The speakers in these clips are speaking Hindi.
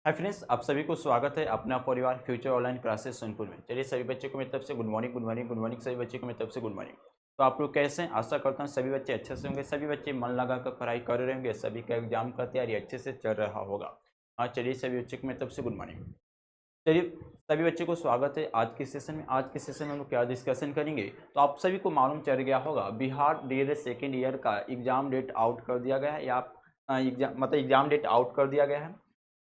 हाय फ्रेंड्स, आप सभी को स्वागत है अपना परिवार फ्यूचर ऑनलाइन क्लासेस सोनपुर में। चलिए सभी बच्चों को मेरी तरफ से good morning, good morning, good morning. सभी बच्चों को मेरी तरफ से गुड मॉर्निंग। तो आप लोग कैसे हैं? आशा करता हूँ सभी बच्चे अच्छे से होंगे, सभी बच्चे मन लगाकर पढ़ाई कर रहे होंगे, सभी का एग्जाम का तैयारी अच्छे से चल रहा होगा। हाँ, चलिए सभी बच्चों को मेरी तरफ से गुड मॉर्निंग। चलिए सभी बच्चों को स्वागत है आज के सेशन में। आज के सेशन में हम लोग क्या डिस्कशन करेंगे, तो आप सभी को मालूम चल गया होगा बिहार डीएलएड सेकेंड ईयर का एग्जाम डेट आउट कर दिया गया है, या एग्जाम मतलब एग्जाम डेट आउट कर दिया गया है।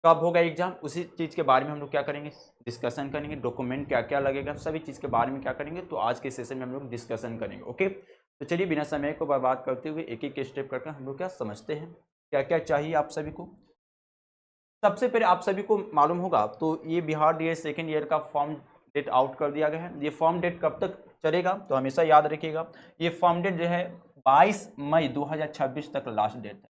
कब होगा एग्जाम, उसी चीज़ के बारे में हम लोग क्या करेंगे, डिस्कशन करेंगे। डॉक्यूमेंट क्या क्या लगेगा, सभी चीज़ के बारे में क्या करेंगे, तो आज के सेशन में हम लोग डिस्कशन करेंगे। ओके, तो चलिए बिना समय को बर्बाद करते हुए एक एक स्टेप करके हम लोग क्या समझते हैं, क्या क्या चाहिए आप सभी को। सबसे पहले आप सभी को मालूम होगा, तो ये बिहार डीएड सेकेंड ईयर का फॉर्म डेट आउट कर दिया गया है। ये फॉर्म डेट कब तक चलेगा, तो हमेशा याद रखिएगा, ये फॉर्म डेट जो है 22 मई 2026 तक लास्ट डेट है।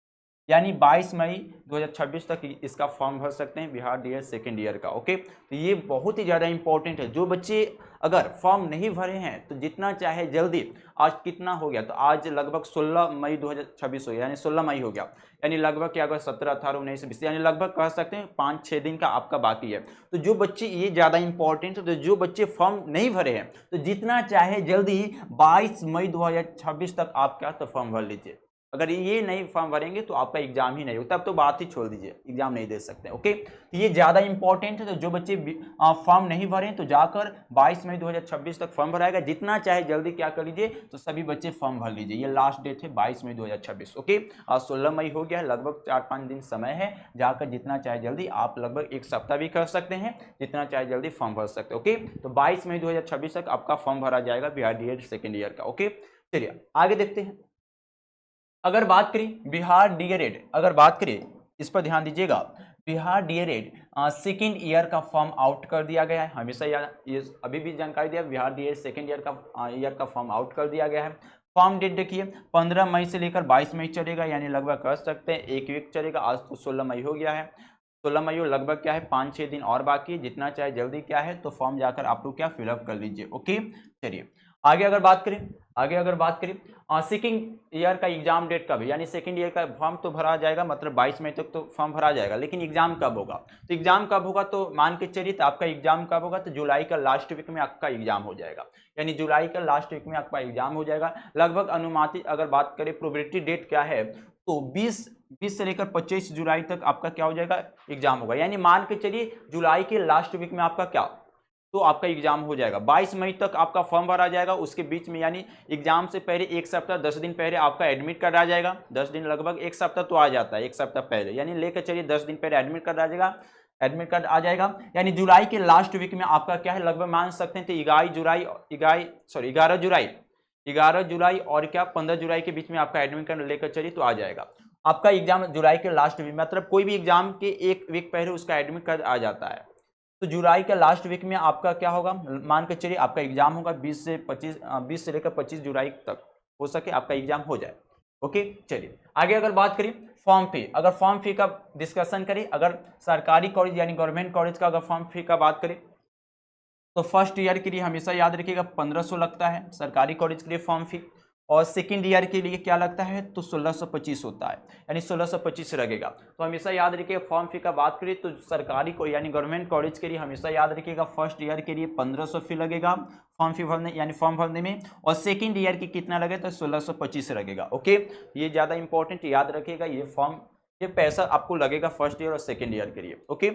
यानी 22 मई 2026 तक इसका फॉर्म भर सकते हैं बिहार डीएड सेकेंड ईयर का। ओके, तो ये बहुत ही ज़्यादा इंपॉर्टेंट है। जो बच्चे अगर फॉर्म नहीं भरे हैं तो जितना चाहे जल्दी, आज कितना हो गया, तो आज लगभग 16 मई 2026 हो गया, यानी 16 मई हो गया, यानी लगभग क्या होगा 17, 18, 19, 20, यानी लगभग कह सकते हैं 5-6 दिन का आपका बाकी है। तो जो बच्चे, ये ज़्यादा इंपॉर्टेंट है, तो जो बच्चे फॉर्म नहीं भरे हैं तो जितना चाहे जल्दी 22 मई 2026 तक आप क्या तो फॉर्म भर लीजिए। अगर ये नहीं फॉर्म भरेंगे तो आपका एग्जाम ही नहीं होगा, तब तो बात ही छोड़ दीजिए, एग्जाम नहीं दे सकते। ओके, तो ये ज़्यादा इंपॉर्टेंट है। तो जो बच्चे फॉर्म नहीं भरे तो जाकर 22 मई 2026 तक फॉर्म भराएगा। जितना चाहे जल्दी क्या कर लीजिए, तो सभी बच्चे फॉर्म भर लीजिए। ये लास्ट डेट है 22 मई 2026। ओके, आज 16 मई हो गया है, लगभग 4-5 दिन समय है। जाकर जितना चाहे जल्दी, आप लगभग एक सप्ताह भी कर सकते हैं, जितना चाहे जल्दी फॉर्म भर सकते हैं। ओके, तो 22 मई 2026 तक आपका फॉर्म भरा जाएगा बिहार डीएड सेकेंड ईयर का। ओके, चलिए आगे देखते हैं। अगर बात करें बिहार डीएलएड, अगर बात करें, इस पर ध्यान दीजिएगा, बिहार डीएलएड सेकेंड ईयर का फॉर्म आउट कर दिया गया है। हमेशा याद, ये अभी भी जानकारी दिया, बिहार डीएलएड सेकेंड ईयर का फॉर्म आउट कर दिया गया है। फॉर्म डेट देखिए 15 मई से लेकर 22 मई चलेगा, यानी लगभग कह सकते हैं एक वीक चलेगा। आज तो 16 मई हो गया है, 16 मई लगभग क्या है 5-6 दिन और बाकी है। जितना चाहे जल्दी क्या है तो फॉर्म जाकर आप लोग क्या फिलअप कर लीजिए। ओके, चलिए आगे अगर बात करें, सेकेंड ईयर का एग्जाम डेट कब है, यानी सेकेंड ईयर का फॉर्म तो भरा जाएगा, मतलब 22 मई तक तो फॉर्म भरा जाएगा, लेकिन एग्जाम कब होगा, तो एग्जाम कब होगा, तो मान के चलिए तो आपका एग्जाम कब होगा, तो जुलाई का लास्ट वीक में आपका एग्जाम हो जाएगा। यानी जुलाई का लास्ट वीक में आपका एग्जाम हो जाएगा। लगभग अनुमानित अगर बात करें प्रोबेबिलिटी डेट क्या है, तो 20 से लेकर 25 जुलाई तक आपका क्या हो जाएगा, एग्जाम होगा। यानी मान के चलिए जुलाई के लास्ट वीक में आपका क्या, तो आपका एग्जाम हो जाएगा। 22 मई तक आपका फॉर्म भरा जाएगा। उसके बीच में यानी एग्जाम से पहले एक सप्ताह 10 दिन पहले आपका एडमिट कार्ड आ जाएगा। 10 दिन लगभग एक सप्ताह तो आ जाता है, एक सप्ताह पहले, यानी लेकर चलिए 10 दिन पहले एडमिट कार्ड आ जाएगा, एडमिट कार्ड आ जाएगा। यानी जुलाई के लास्ट वीक में आपका क्या है, लगभग मान सकते हैं तो 11 जुलाई और क्या 15 जुलाई के बीच में आपका एडमिट कार्ड लेकर चलिए तो आ जाएगा। आपका एग्जाम जुलाई के लास्ट वीक, मतलब कोई भी एग्जाम के एक वीक पहले उसका एडमिट कार्ड आ जाता है। तो जुलाई के लास्ट वीक में आपका क्या होगा, मान के चलिए आपका एग्जाम होगा 20 से लेकर 25 जुलाई तक, हो सके आपका एग्जाम हो जाए। ओके, चलिए आगे अगर बात करें फॉर्म फी, अगर फॉर्म फी का डिस्कशन करें, अगर सरकारी कॉलेज यानी गवर्नमेंट कॉलेज का अगर फॉर्म फी का बात करें, तो फर्स्ट ईयर के लिए हमेशा याद रखिएगा 1500 लगता है सरकारी कॉलेज के लिए फॉर्म फी, और सेकेंड ईयर के लिए क्या लगता है, तो 1625 होता है, यानी 1625 लगेगा। तो हमेशा याद रखिएगा फॉर्म फी का बात करें तो सरकारी को यानी गवर्नमेंट कॉलेज के लिए हमेशा याद रखिएगा फर्स्ट ईयर के लिए 1500 फी लगेगा फॉर्म फी भरने, यानी फॉर्म भरने में, और सेकेंड ईयर की कितना लगे तो 1625 लगेगा। ओके, ये ज़्यादा इंपॉर्टेंट याद रखिएगा, ये पैसा आपको लगेगा फर्स्ट ईयर और सेकेंड ईयर के लिए। ओके,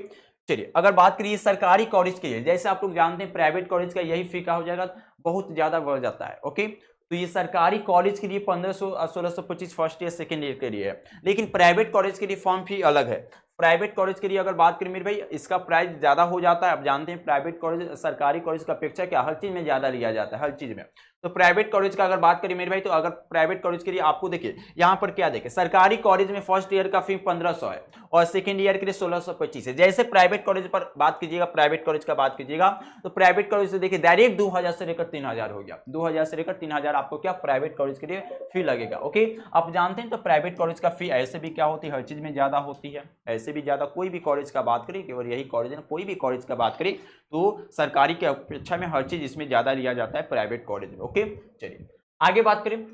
चलिए अगर बात करिए सरकारी कॉलेज के लिए, जैसे आप लोग जानते हैं प्राइवेट कॉलेज का यही फी का हो जाएगा, बहुत ज्यादा बढ़ जाता है। ओके, तो ये सरकारी कॉलेज के लिए 1500 और 1625 फर्स्ट ईयर सेकेंड ईयर के लिए है, लेकिन प्राइवेट कॉलेज के लिए फॉर्म फी अलग है। प्राइवेट कॉलेज के लिए अगर बात करें मेरे भाई, इसका प्राइस ज्यादा हो जाता है। आप जानते हैं प्राइवेट कॉलेज सरकारी कॉलेज का अपेक्षा क्या, हर चीज में ज्यादा लिया जाता है, हर चीज में। तो प्राइवेट कॉलेज का अगर बात करें मेरे भाई, तो अगर प्राइवेट कॉलेज के लिए आपको देखिए यहाँ पर क्या देखे, सरकारी कॉलेज में फर्स्ट ईयर का फी 1500 है और सेकेंड ईयर के लिए 1625 है। जैसे प्राइवेट कॉलेज पर बात कीजिएगा, प्राइवेट कॉलेज का बात कीजिएगा, तो प्राइवेट कॉलेज से देखिए डायरेक्ट 2000 से लेकर 3000 हो गया, 2000 से लेकर 3000 आपको क्या प्राइवेट कॉलेज के लिए फी लगेगा। ओके, आप जानते हैं तो प्राइवेट कॉलेज का फी ऐसे भी क्या होती है, हर चीज में ज्यादा होती है, ऐसे भी ज्यादा। कोई भी कॉलेज का बात करें, केवल यही कॉलेज है, कोई भी कॉलेज का बात करें तो सरकारी की अपेक्षा में हर चीज इसमें ज्यादा लिया जाता है प्राइवेट कॉलेज में। ओके, चलिए आगे बात करें,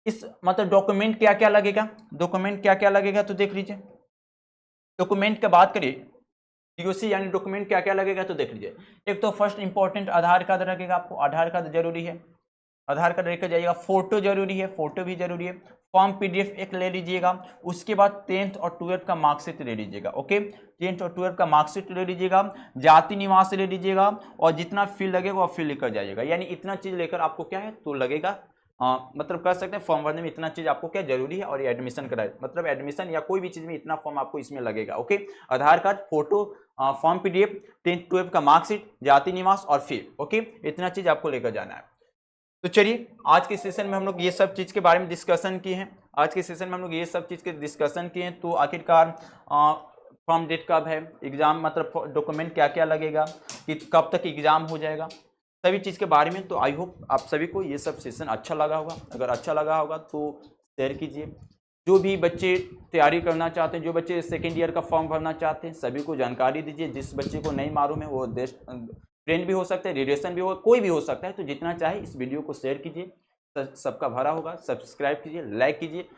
इस मतलब डॉक्यूमेंट क्या क्या लगेगा, डॉक्यूमेंट क्या क्या लगेगा, तो देख लीजिए। डॉक्यूमेंट की बात करिए, DOC यानी डॉक्यूमेंट क्या क्या लगेगा तो देख लीजिए। एक तो फर्स्ट इंपॉर्टेंट आधार कार्ड लगेगा, आपको आधार कार्ड जरूरी है, आधार कार्ड लेकर जाइएगा। फोटो जरूरी है, फोटो भी जरूरी है। फॉर्म PDF एक ले लीजिएगा। उसके बाद 10th और 12th का मार्कशीट ले लीजिएगा। ओके, 10th और 12th का मार्कशीट ले लीजिएगा। जाति निवास ले लीजिएगा और जितना फी लगेगा वो फी लेकर जाइएगा। यानी इतना चीज लेकर आपको क्या है तो लगेगा, मतलब कर सकते हैं फॉर्म भरने में इतना चीज आपको क्या जरूरी है। और ये एडमिशन कराए, मतलब एडमिशन या कोई भी चीज में इतना फॉर्म आपको इसमें लगेगा। Okay, Aadhaar card, photo, form PDF, 10th 12th का मार्कशीट, जाति निवास और फी। ओके, इतना चीज आपको लेकर जाना है। तो चलिए आज के सेशन में हम लोग ये सब चीज के बारे में डिस्कशन किए हैं। आज के सेशन में हम लोग ये सब चीज के डिस्कशन किए हैं। तो आखिरकार फॉर्म डेट कब है, एग्जाम मतलब डॉक्यूमेंट क्या क्या लगेगा, कि कब तक एग्जाम हो जाएगा, सभी चीज के बारे में। तो आई होप आप सभी को ये सब सेशन अच्छा लगा होगा। अगर अच्छा लगा होगा तो शेयर कीजिए। जो भी बच्चे तैयारी करना चाहते हैं, जो बच्चे सेकेंड ईयर का फॉर्म भरना चाहते हैं, सभी को जानकारी दीजिए। जिस बच्चे को नहीं मालूम है वो फ्रेंड भी हो सकता है, रिलेशन भी हो, कोई भी हो सकता है। तो जितना चाहे इस वीडियो को शेयर कीजिए। सबका भरा होगा, सब्सक्राइब कीजिए, लाइक कीजिए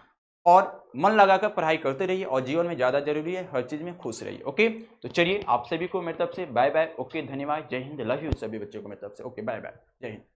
और मन लगाकर पढ़ाई करते रहिए। और जीवन में ज़्यादा जरूरी है हर चीज़ में खुश रहिए। ओके, तो चलिए आप सभी को मेरी तरफ से बाय बाय। ओके, धन्यवाद, जय हिंद, लव यू सभी बच्चों को मेरी तरफ से। ओके, बाय बाय, जय हिंद।